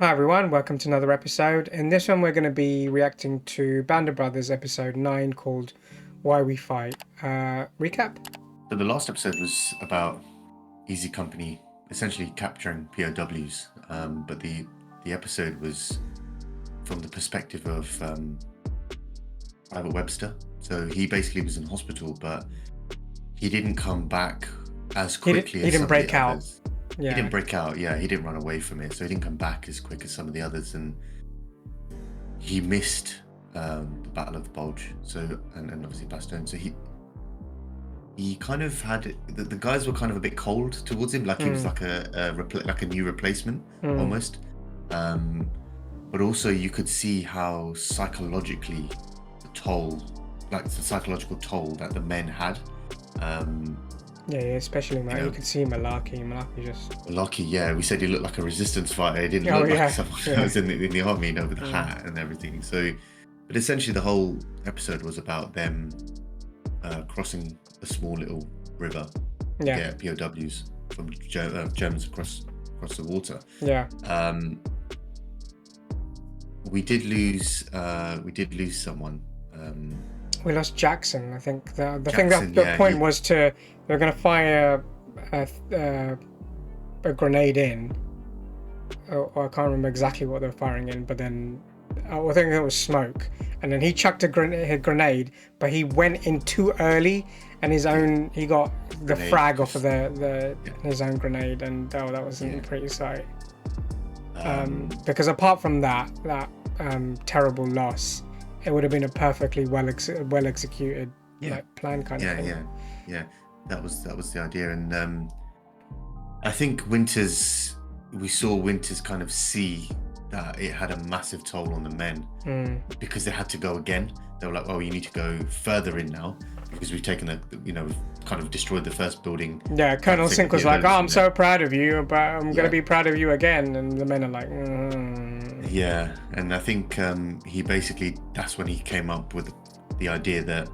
Hi everyone, welcome to another episode. In this one we're going to be reacting to Band of Brothers episode 9 called Why We Fight. Recap? So the last episode was about Easy Company essentially capturing POWs, but the episode was from the perspective of Private Webster. So he basically was in hospital, but he didn't come back as quickly as he didn't break out. Others. Yeah. He didn't break out, yeah, he didn't run away from it, so he didn't come back as quick as some of the others, and he missed the Battle of the Bulge, so and obviously Bastogne, so he kind of had the guys were kind of a bit cold towards him, like he was like a new replacement almost, but also you could see how psychologically the psychological toll that the men had. Yeah, especially you could see Malarkey just... Malarkey, yeah, we said he looked like a resistance fighter. He didn't look like someone that was in the army, with the hat and everything. So, but essentially the whole episode was about them crossing a small little river to get POWs from Germans across the water. Yeah. We did lose someone. We lost Jackson. I think the point was they're going to fire a grenade in. I can't remember exactly what they were firing in, but then I think it was smoke. And then he chucked a grenade, but he went in too early, and he got the frag off of his own grenade, and that wasn't a pretty sight. Because apart from that terrible loss, it would have been a perfectly well executed plan kind of thing. Yeah. That was the idea, and I think we saw Winters kind of see that it had a massive toll on the men because they had to go again. They were like, "Oh, you need to go further in now because we've taken kind of destroyed the first building." Yeah, Colonel Sink was like, "Oh, I'm so proud of you, but I'm gonna be proud of you again," and the men are like, Yeah, and I think that's when he came up with the idea that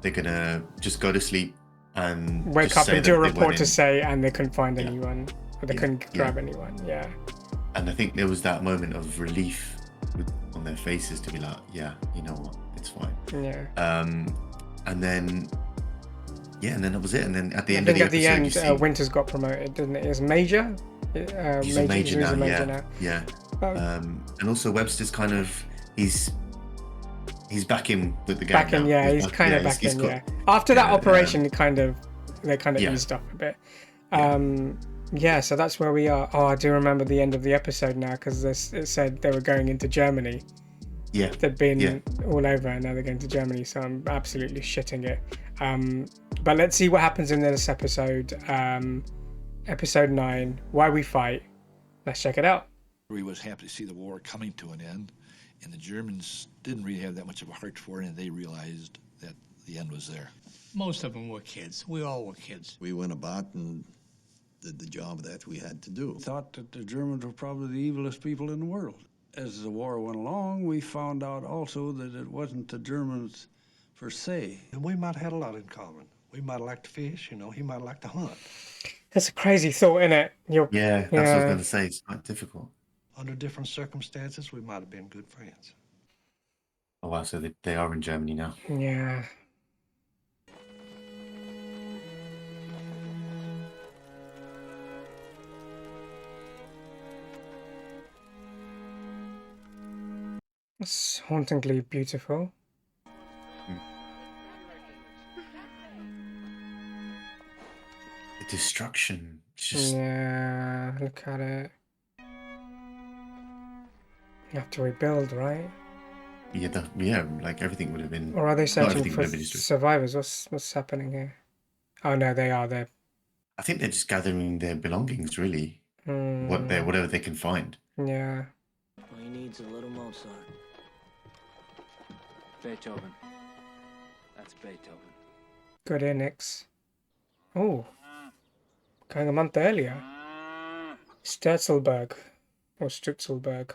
they're gonna just go to sleep and wake up and do a report to say, and they couldn't find anyone, or they couldn't grab anyone. Yeah. And I think there was that moment of relief on their faces to be like, yeah, you know what, it's fine. Yeah. And then that was it. And then at the end Winters got promoted, didn't it? It was Major. He's a major now. Yeah. And also Webster's kind of he's back in with the gang. He's kind of back in. After that operation, they kind of eased up a bit. So that's where we are. Oh, I do remember the end of the episode now, because it said they were going into Germany. Yeah. They'd been all over, and now they're going to Germany, so I'm absolutely shitting it. But let's see what happens in this episode. Episode 9, Why We Fight. Let's check it out. He was happy to see the war coming to an end, and the Germans didn't really have that much of a heart for it, and they realized that the end was there. Most of them were kids. We all were kids. We went about and did the job that we had to do. Thought that the Germans were probably the evilest people in the world. As the war went along, we found out also that it wasn't the Germans per se. And we might have had a lot in common. We might have liked to fish, he might have liked to hunt. That's a crazy thought, isn't it? That's what I was going to say. It's quite difficult. Under different circumstances, we might have been good friends. Oh wow, so they are in Germany now. Yeah. It's hauntingly beautiful. The destruction. It's just... Yeah, look at it. You have to rebuild, right? Yeah, like everything would have been... Or are they searching for survivors? What's happening here? Oh no, they are there. I think they're just gathering their belongings, really. Whatever they can find. Yeah. All he needs is a little Mozart. Beethoven. That's Beethoven. Good ear, Nix. Oh. Going a month earlier. Sturzelberg. Or Strutzelberg.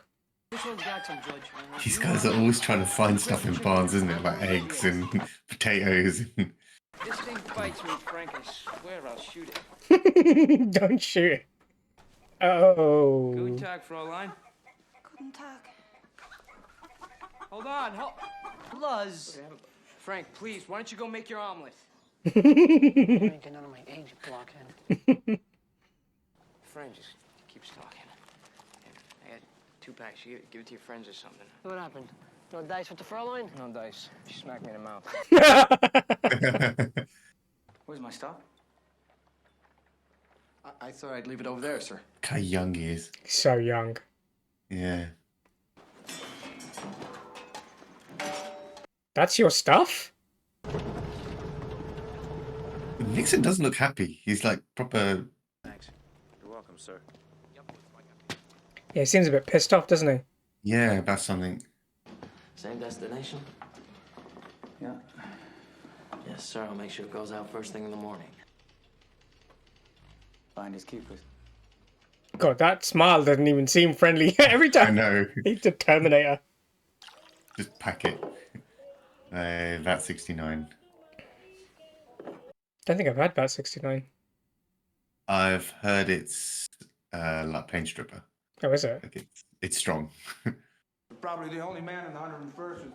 These guys are always trying to find stuff in barns, isn't it? Like eggs and potatoes. This thing bites me, Frank. I swear I'll shoot it. Don't shoot it. Oh. Guten Tag, Fräulein. Guten Tag. Hold on, Luz. Frank, please, why don't you go make your omelet? You ain't got none of my age, blockhead. Friend just keeps talking. I got 2 packs. You give it to your friends or something. What happened? No dice with the Fräulein? No dice. She smacked me in the mouth. Where's my stuff? I thought I'd leave it over there, sir. Look how young he is. So young. Yeah. That's your stuff? Nixon doesn't look happy. He's like proper. Thanks. You're welcome, sir. Yeah, he seems a bit pissed off, doesn't he? Yeah, about something. Same destination? Yeah. Yes, sir. I'll make sure it goes out first thing in the morning. Find his keepers. God, that smile doesn't even seem friendly every I time. know. He's the Terminator. Just pack it. That 69. Don't think I've had that 69. I've heard it's like paint stripper. Oh, is it? Like it's strong. Probably the only man in the 101st with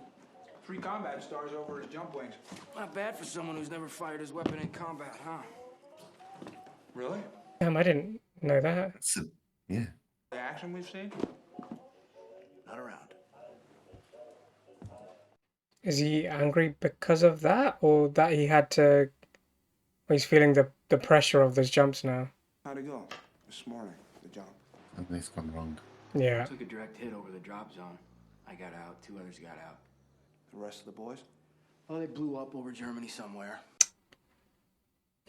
3 combat stars over his jump wings. Not bad for someone who's never fired his weapon in combat, huh? Really? Damn, I didn't know that. Yeah. The action we've seen? Not around. Is he angry because of that? Or that he had to... He's feeling the pressure of those jumps now? How'd it go? This morning, the jump. Something's gone wrong. Yeah. I took a direct hit over the drop zone. I got out. 2 others got out. The rest of the boys? Well, they blew up over Germany somewhere.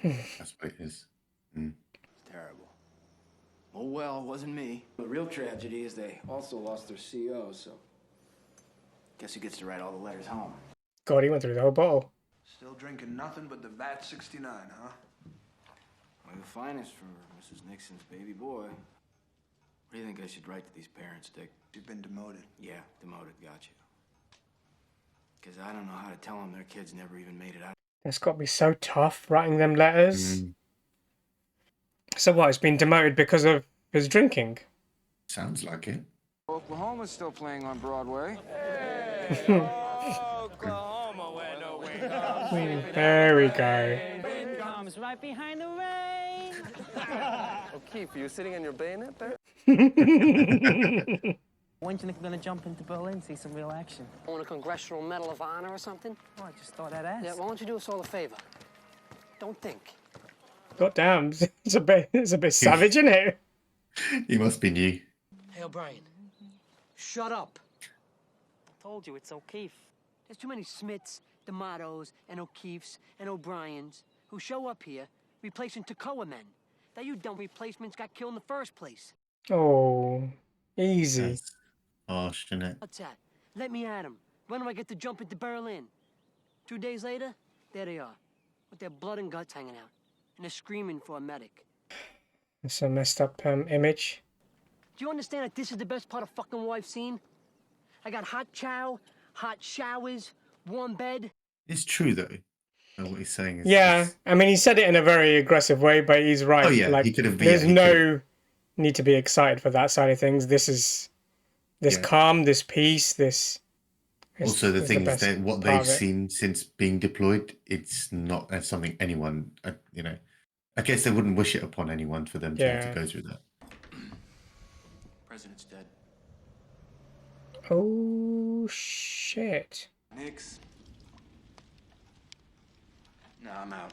That's what it is. It's terrible. Oh, well, it wasn't me. The real tragedy is they also lost their CO, so... Guess who gets to write all the letters home? God, he went through the whole bottle. Still drinking nothing but the VAT 69, huh? Well, the finest for Mrs. Nixon's baby boy. What do you think I should write to these parents, Dick? You've been demoted. Yeah, demoted, got you. Because I don't know how to tell them their kids never even made it out. It's got to be so tough writing them letters. So what, he's been demoted because of his drinking? Sounds like it. Oklahoma's still playing on Broadway. Oklahoma, where no wind comes. There we go. Wind comes right behind the rain. O'Keefe, are you sitting on your bayonet there? When do you think we're gonna jump into Berlin, see some real action? Want a Congressional Medal of Honor or something? Oh, I just thought I'd ask. Yeah, why don't you do us all a favor? Don't think. God damn, it's a bit savage, isn't it? He must be new. Hey, O'Brien. Shut up. I told you, it's O'Keefe. There's too many Smiths, D'Amatos, and O'Keefes, and O'Briens who show up here replacing Toccoa men. That you dumb replacements got killed in the first place. Oh, easy. Harsh, isn't it? What's that? Let me at him. When do I get to jump into Berlin? 2 days later, there they are, with their blood and guts hanging out, and they're screaming for a medic. It's a messed up image. Do you understand that this is the best part of fucking war I've seen? I got hot chow, hot showers, warm bed. It's true though. What he's saying is. Yeah, I mean, he said it in a very aggressive way, but he's right. Oh yeah, like, he could have. There's no need to be excited for that side of things. This is this calm, this peace, this. Also, the thing is that what they've seen since being deployed, it's not something anyone, you know. I guess they wouldn't wish it upon anyone for them to have to go through that. President's dead. Oh shit! Nix. No, I'm out.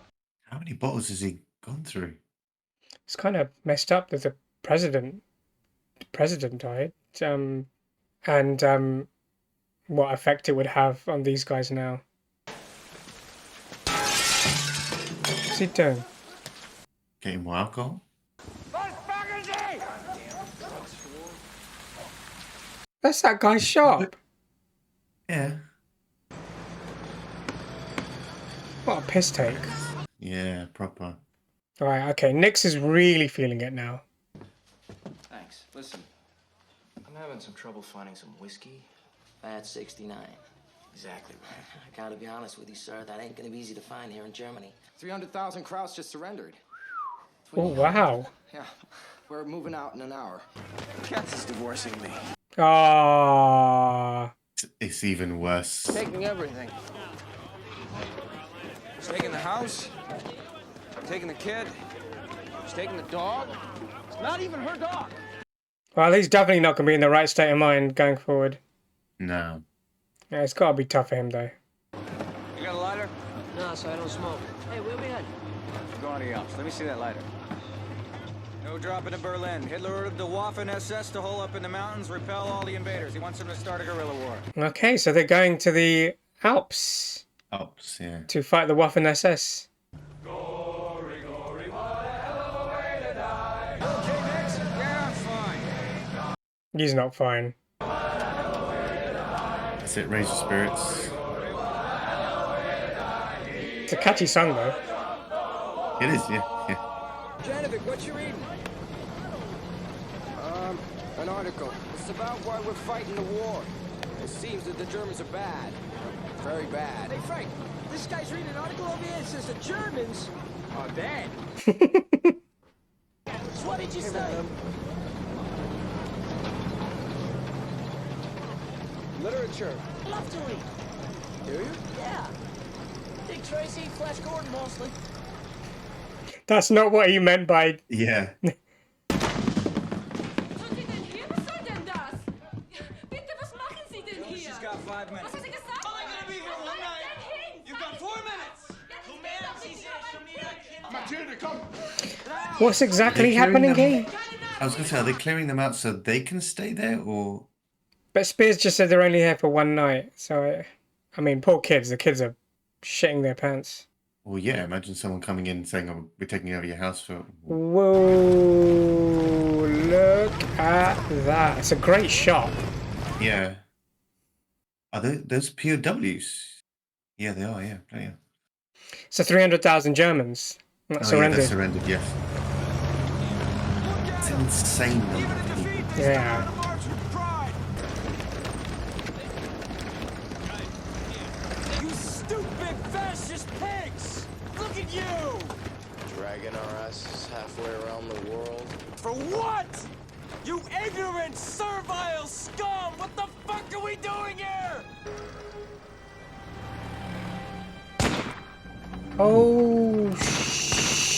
How many bottles has he gone through? It's kind of messed up that the president died. And what effect it would have on these guys now. What's he doing? Getting more alcohol? That's that guy's shop. Yeah. What a piss take. Yeah, proper. Alright, okay, Nix is really feeling it now. Thanks. Listen, I'm having some trouble finding some whiskey. VAT 69. Exactly right. I gotta be honest with you, sir. That ain't gonna be easy to find here in Germany. 300,000 Krauts just surrendered. Oh, wow. Yeah, we're moving out in an hour. Katz is divorcing me. Ah. It's even worse. Taking everything. He's taking the house, taking the kid, He's taking the dog. It's not even her dog. Well, he's definitely not going to be in the right state of mind going forward. No. Yeah, it's got to be tough for him, though. You got a lighter? No, so I don't smoke. Hey, where we heading? Go on to the ops. Let me see that lighter. No dropping to Berlin. Hitler ordered the Waffen SS to hole up in the mountains, repel all the invaders. He wants them to start a guerrilla war. Okay, so they're going to the Alps Alps, yeah. to fight the Waffen SS. Yeah, I'm fine. He's not fine. That's it, raise your spirits. It's a catchy song, though. It is, yeah. Janovic, what you reading? An article. It's about why we're fighting the war. It seems that the Germans are bad. Very bad. Hey, Frank, this guy's reading an article over here that says the Germans are bad. So what did you say? Literature. I love to read. Do you? Yeah. Dick Tracy, Flash Gordon mostly. That's not what he meant by... Yeah. She's got 5 minutes. I'm gonna be here all night. You've got 4 minutes. Matilda, come. What's exactly happening here? I was going to say, are they clearing them out so they can stay there, or...? But Spears just said they're only here for one night, so... I mean, poor kids. The kids are shitting their pants. Well, yeah, imagine someone coming in and saying, oh, we're taking over your house for... Whoa, look at that. It's a great shot. Yeah. Are those POWs? Yeah, they are, yeah. Yeah. So 300,000 Germans that surrendered. Yeah, they surrendered, yes. It's an insane number of people. Yeah. You stupid fascist pigs! Look at you! Dragging our asses halfway around the world. For what? You ignorant, servile scum! What the fuck are we doing here? Oh, shit.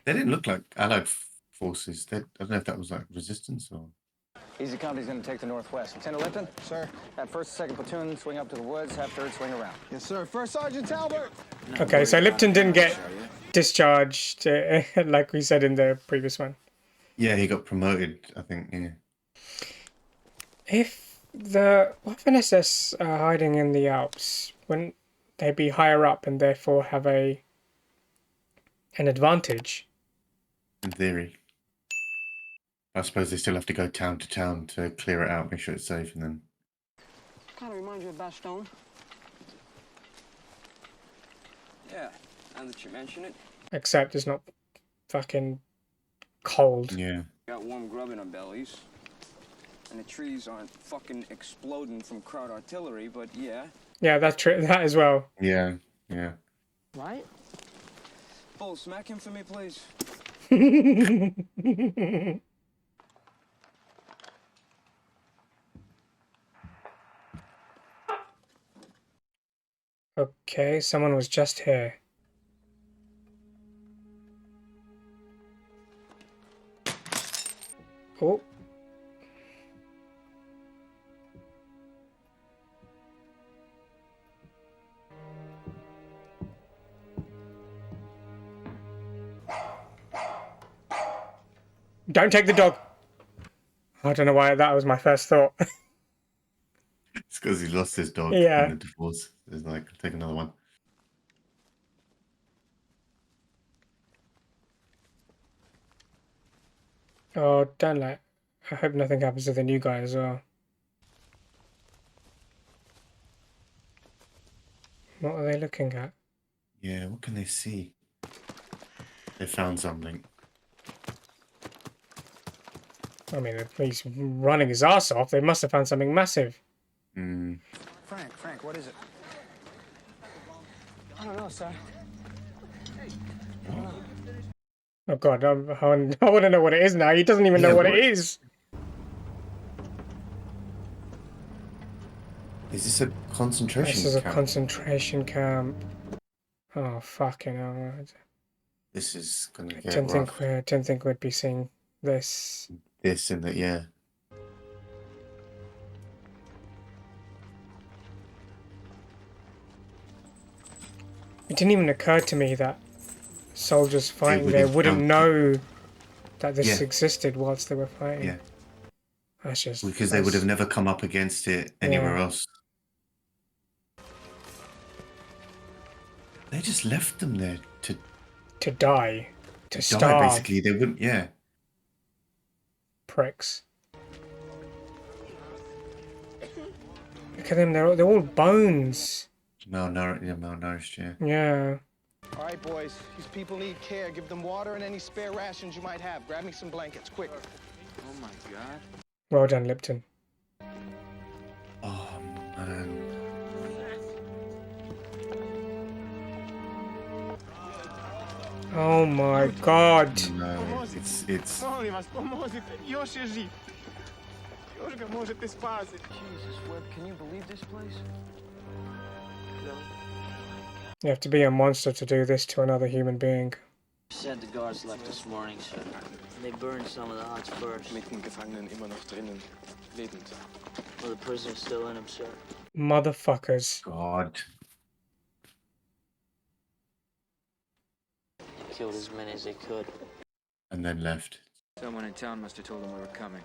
They didn't look like Allied forces. I don't know if that was like resistance or... Easy Company's gonna take the northwest. Lieutenant Lipton? Sir. Have 1st and 2nd platoon swing up to the woods, have 3rd swing around. Yes, sir. 1st Sergeant Talbot! Okay, so Lipton didn't get discharged, like we said in the previous one. Yeah, he got promoted, I think, yeah. If the Waffen SS are hiding in the Alps, wouldn't they be higher up and therefore have an advantage? In theory. I suppose they still have to go town to town to clear it out, make sure it's safe, and then... Kind of reminds you of Bastogne. Yeah, now that you mention it. Except it's not fucking cold. Yeah. Got warm grub in our bellies. And the trees aren't fucking exploding from crowd artillery, but yeah. Yeah, that's true. That as well. Yeah, yeah. Right? Bull, smack him for me, please. Okay, someone was just here. Oh. Don't take the dog. I don't know why that was my first thought. It's because he lost his dog Yeah. in the divorce. It's like, take another one. Oh, don't let. I hope nothing happens to the new guy as well. What are they looking at? Yeah, what can they see? They found something. I mean, if he's running his ass off, they must have found something massive. Frank, what is it? I don't know, sir. Oh god, I want to know what it is now. He doesn't even know what it is. Is this a concentration camp? This is a concentration camp. Oh fucking hell! This is gonna I get didn't rough. think we'd be seeing this. This and that, yeah. It didn't even occur to me that soldiers fighting would there have wouldn't jumped. know that this Yeah. existed whilst they were fighting. Yeah. That's just Because they would have never come up against it anywhere else. They just left them there to die, to die, starve. basically. They wouldn't, yeah. Pricks. Look at them, they're all bones. Malnourished, yeah. Yeah. All right, boys. These people need care. Give them water and any spare rations you might have. Grab me some blankets, quick. Oh my god. Well done, Lipton. Oh, man. Oh my god. No, it's... Molim was, pomozite. Još je živ. Još ga možete spasiti. Jesus, Webb, can you believe this place? You have to be a monster to do this to another human being. Said the guards left this morning, sir. They burned some of the huts first. Mit den Gefangenen immer noch drinnen. Lebend. Well, the prisoner's still in them, sir. Motherfuckers. God. They killed as many as they could. And then left. Someone in town must have told them we were coming.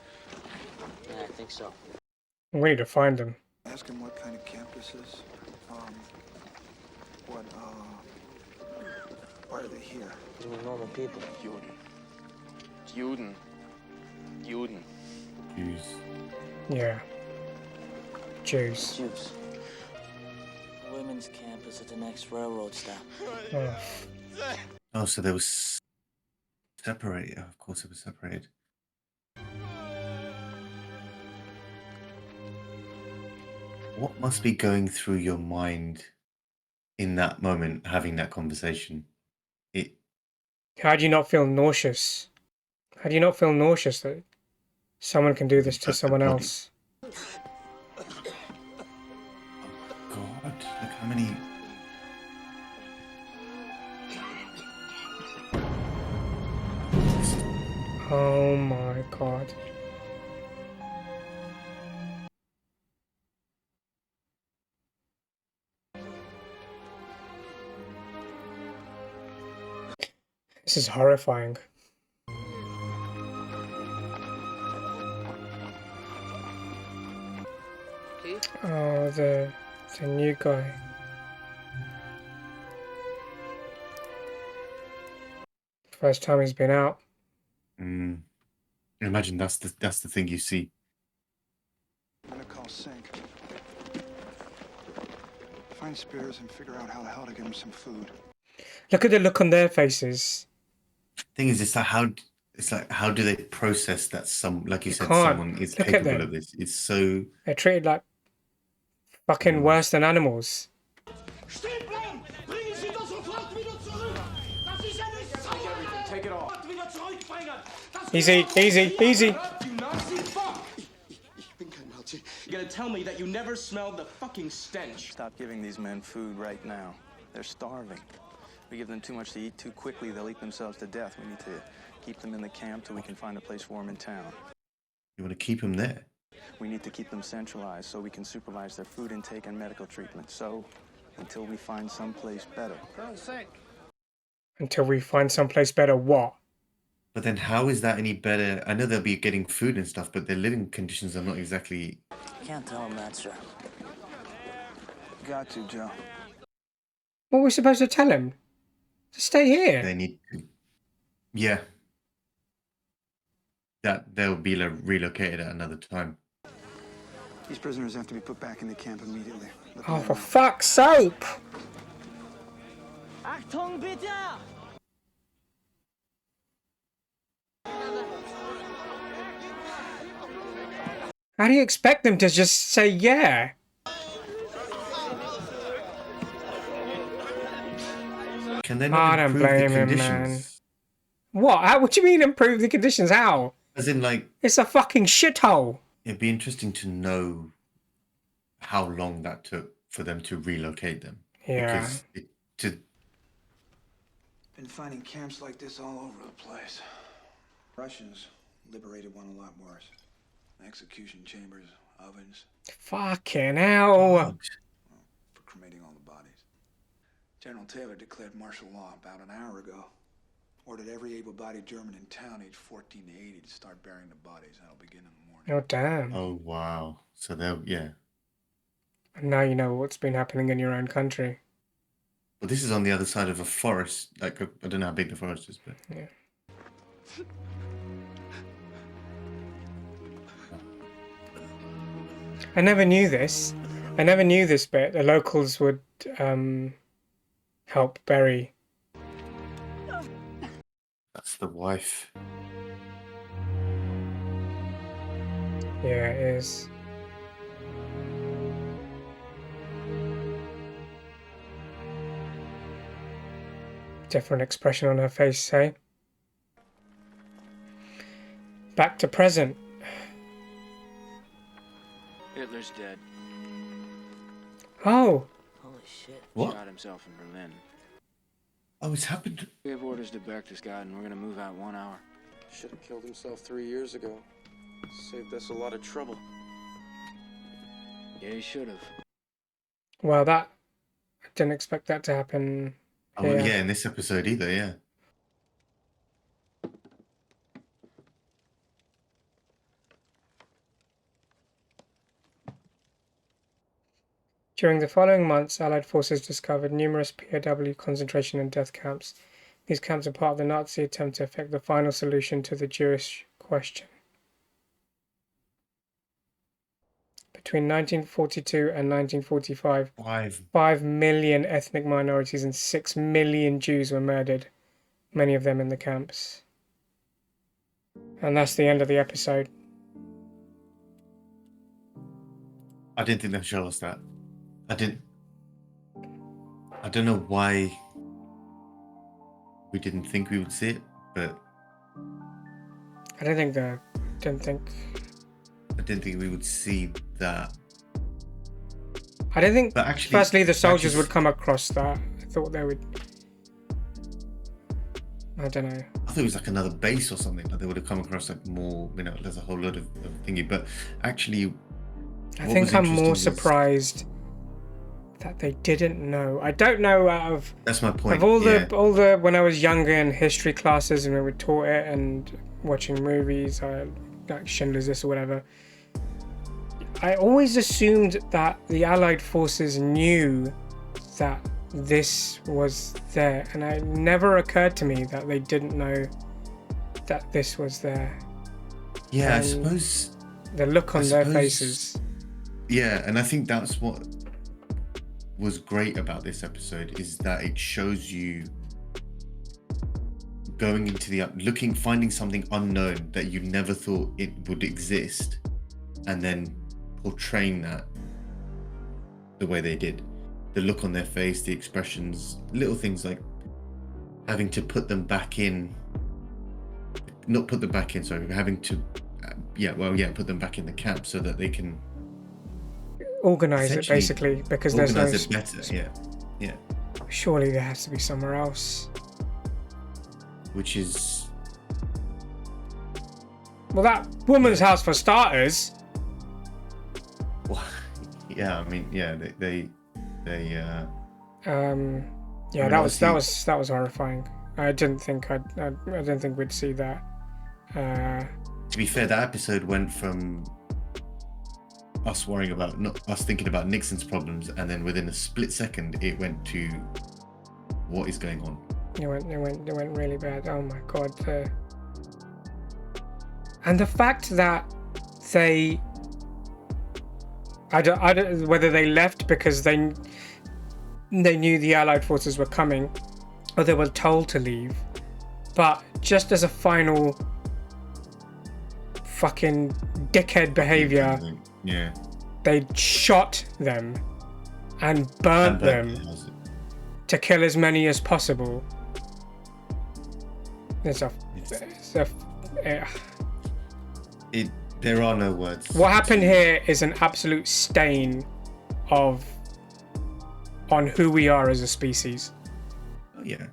Yeah, I think so. We need to find them. Ask him what kind of camp this is. Why are they here? Because we're normal people. Juden. Jews. Yeah. Jews. Jews. The women's camp is at the next railroad stop. Oh. Oh, so they were separated. Of course, it was separated. What must be going through your mind in that moment, having that conversation? How do you not feel nauseous? How do you not feel nauseous that someone can do this to someone else? Oh God, look how many... Oh my god. This is horrifying. Oh, the new guy. First time he's been out. Imagine that's the thing you see. I'm gonna call Sink. Find spares and figure out how the hell to get him some food. Look at the look on their faces. Thing is, it's like how do they process that like you said, can't. someone is Look at capable them. of this? It's so... They're treated like fucking worse than animals. Take it off. Easy, easy, easy. You gonna tell me that you never smelled the fucking stench? Stop giving these men food right now. They're starving. We give them too much to eat too quickly, they'll eat themselves to death. We need to keep them in the camp till we can find a place for them in town. You want to keep them there? We need to keep them centralized so we can supervise their food intake and medical treatment. So, until we find someplace better. Colonel Sink. Until we find someplace better, what? But then how is that any better? I know they'll be getting food and stuff, but their living conditions are not exactly... Can't tell them that, sir. Got to, Joe. What were we supposed to tell him? To stay here. They need to... Yeah. That they'll be relocated at another time. These prisoners have to be put back in the camp immediately. Oh, for fuck's sake! Achtung bitte! How do you expect them to just say yeah? Can they I not don't improve the blame him, man. conditions? What? How? What do you mean improve the conditions? How? As in, like, it's a fucking shithole. It'd be interesting to know how long that took for them to relocate them. Yeah. Because Been finding camps like this all over the place. Russians liberated one a lot worse. Execution chambers, ovens. Fucking hell. For cremating all the bodies. General Taylor declared martial law about an hour ago. Ordered every able-bodied German in town aged 14 to 80 to start burying the bodies. That'll begin in the morning. Oh, damn. Oh, wow. So they'll, yeah. And now you know what's been happening in your own country. But this is on the other side of a forest. Like, I don't know how big the forest is, but... Yeah. I never knew this. I never knew this bit. The locals would help bury. That's the wife. Yeah, it is. Different expression on her face, hey? Back to present. Hitler's dead. Oh. Holy shit. What? Shot himself in Berlin. Oh, it's happened. We have orders to Berchtesgaden, and we're gonna move out 1 hour. Should have killed himself 3 years ago. Saved us a lot of trouble. Yeah, he should have. Well, that... I didn't expect that to happen. Oh, well, yeah, in this episode either, yeah. During the following months, Allied forces discovered numerous POW concentration and death camps. These camps are part of the Nazi attempt to effect the final solution to the Jewish question. Between 1942 and 1945, 5 million ethnic minorities and 6 million Jews were murdered, many of them in the camps. And that's the end of the episode. I didn't think they'd show us that. I don't know why we didn't think we would see it, but I didn't think we would see that. I didn't think, but actually, firstly, the soldiers would come across that. I thought they would... I don't know. I thought it was like another base or something. Like they would have come across like more, you know, there's a whole load of thingy. But actually, I think I'm more surprised that they didn't know. I don't know out of... That's my point. Of all the when I was younger in history classes and we were taught it and watching movies, like Schindler's List or whatever, I always assumed that the Allied forces knew that this was there, and it never occurred to me that they didn't know that this was there. Yeah, and I suppose the look on their faces. Yeah, and I think that's what was great about this episode, is that it shows you going into the finding something unknown that you never thought it would exist, and then portraying that the way they did. The look on their face, the expressions, little things like having to put them back in, not put them back in, sorry, having to, put them back in the camp so that they can organize it, basically, because there's no... Organize it better, yeah. Surely there has to be somewhere else. Which is... Well, that woman's house for starters. Well, yeah, I mean, yeah, they yeah, that was horrifying. I didn't think we'd see that. To be fair, that episode went from us worrying about, us thinking about Nixon's problems, and then within a split second, it went to what is going on. It went really bad. Oh my god! And the fact that they, I don't whether they left because they knew the Allied forces were coming, or they were told to leave. But just as a final fucking dickhead behavior, yeah, they shot them and burnt them to kill as many as possible. There are no words. What happened here is an absolute stain on who we are as a species. Yeah.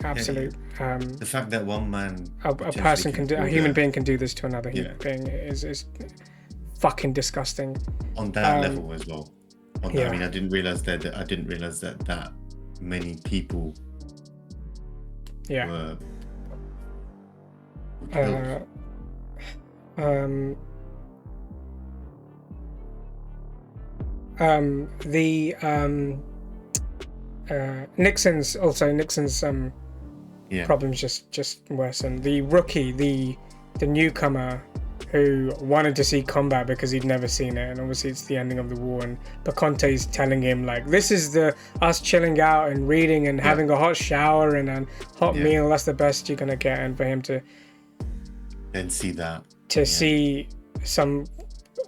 Absolute. Yeah. The fact that one man, a human being can do this to another human being is fucking disgusting. On that level as well. I mean, I didn't realize that many people were killed. Nixon's problems just worsened. The rookie, the newcomer who wanted to see combat because he'd never seen it, and obviously it's the ending of the war, and Baconte's telling him like, this is us chilling out and reading and having a hot shower and a hot meal, that's the best you're gonna get. And for him to then see some,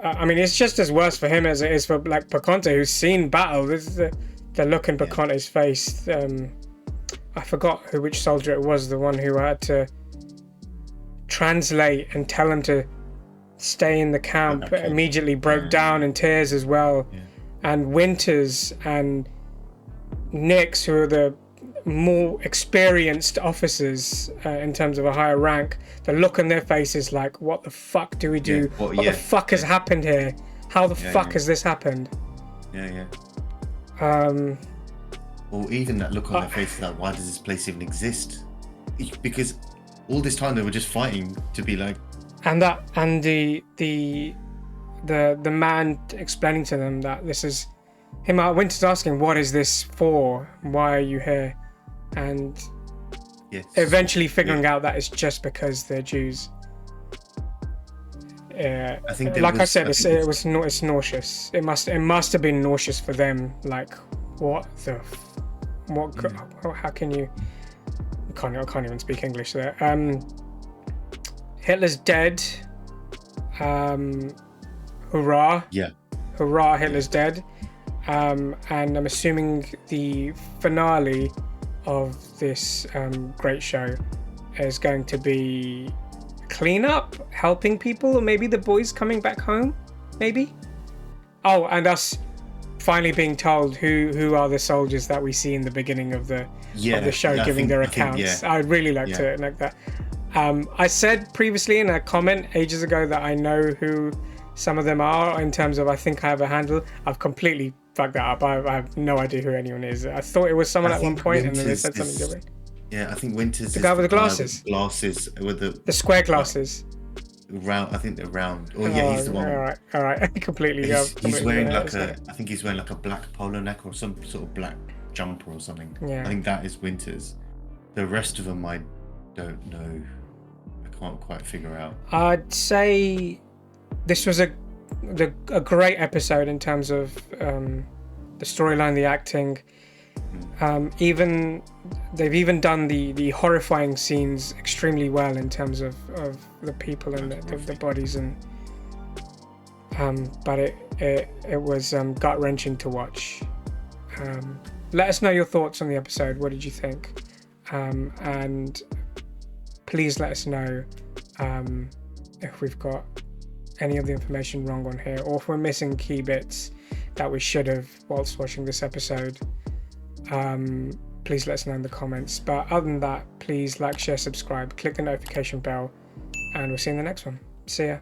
I mean, it's just as worse for him as it is for like Baconte, who's seen battle. This is the look in Baconte's face. I forgot which soldier it was, the one who had to translate and tell him to stay in the camp, immediately broke down in tears as well. And Winters and Nix, who are the more experienced officers in terms of a higher rank, the look on their faces like, what the fuck do we do? What the fuck has happened here? How the fuck has this happened? Or even that look on their faces like, why does this place even exist? Because all this time they were just fighting to be like, and the man explaining to them that this is him. Winter's asking, what is this for? Why are you here? And eventually figuring out that it's just because they're Jews. I think, like I said, it's nauseous. It must have been nauseous for them. Like, how can you? I can't even speak English there. Hitler's dead. Hurrah! Yeah. Hurrah! Hitler's dead. And I'm assuming the finale of this great show is going to be cleanup, helping people, or maybe the boys coming back home. Maybe. Oh, and us finally being told who are the soldiers that we see in the beginning of the show, giving their accounts. I'd really like to like that. I said previously in a comment ages ago that I know who some of them are in terms of I think I have a handle. I've completely fucked that up. I have no idea who anyone is. I thought it was someone at one point, and then they said something different. Yeah, I think Winters. The guy with the glasses. Glasses with the square glasses. Round. I think they're round. Oh yeah, he's the one. All right. Completely. He's wearing I think he's wearing like a black polo neck or some sort of black jumper or something. Yeah. I think that is Winters. The rest of them I don't know. I can't quite figure out. I'd say this was a great episode in terms of the storyline, the acting. They've even done the horrifying scenes extremely well in terms of the people and the bodies, and but it was gut wrenching to watch. Let us know your thoughts on the episode. What did you think? And please let us know if we've got any of the information wrong on here, or if we're missing key bits that we should have whilst watching this episode. Please let us know in the comments. But other than that, please like, share, subscribe, click the notification bell, and we'll see you in the next one. See ya.